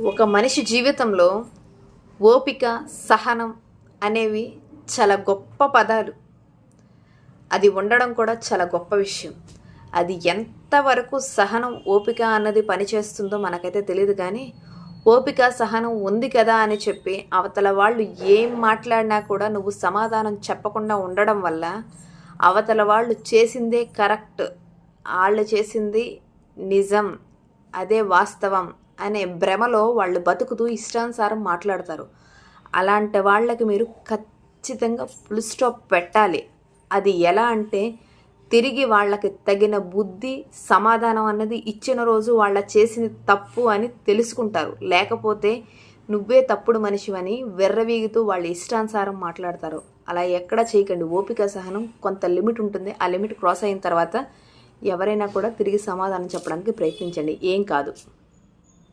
ఒక మనిషి జీవితంలో ఓపిక, సహనం అనేవి చాలా గొప్ప పదాలు. అది ఉండడం కూడా చాలా గొప్ప విషయం. అది ఎంతవరకు సహనం, ఓపిక అన్నది పనిచేస్తుందో మనకైతే తెలియదు. కానీ ఓపిక, సహనం ఉంది కదా అని చెప్పి అవతల వాళ్ళు ఏం మాట్లాడినా కూడా నువ్వు సమాధానం చెప్పకుండా ఉండడం వల్ల అవతల వాళ్ళు చేసిందే కరెక్ట్, వాళ్ళు చేసింది నిజం, అదే వాస్తవం అనే భ్రమలో వాళ్ళు బతుకుతూ ఇష్టానుసారం మాట్లాడతారు. అలాంటి వాళ్ళకి మీరు ఖచ్చితంగా ఫుల్ స్టాప్ పెట్టాలి. అది ఎలా అంటే తిరిగి వాళ్ళకి తగిన బుద్ధి, సమాధానం అన్నది ఇచ్చిన రోజు వాళ్ళ చేసింది తప్పు అని తెలుసుకుంటారు. లేకపోతే నువ్వే తప్పుడు మనిషివని వెర్రవీగుతూ వాళ్ళ ఇష్టానుసారం మాట్లాడతారు. అలా ఎక్కడ చేయకండి. ఓపిక, సహనం కొంత లిమిట్ ఉంటుంది. ఆ లిమిట్ క్రాస్ అయిన తర్వాత ఎవరైనా కూడా తిరిగి సమాధానం చెప్పడానికి ప్రయత్నించండి. ఏం కాదు.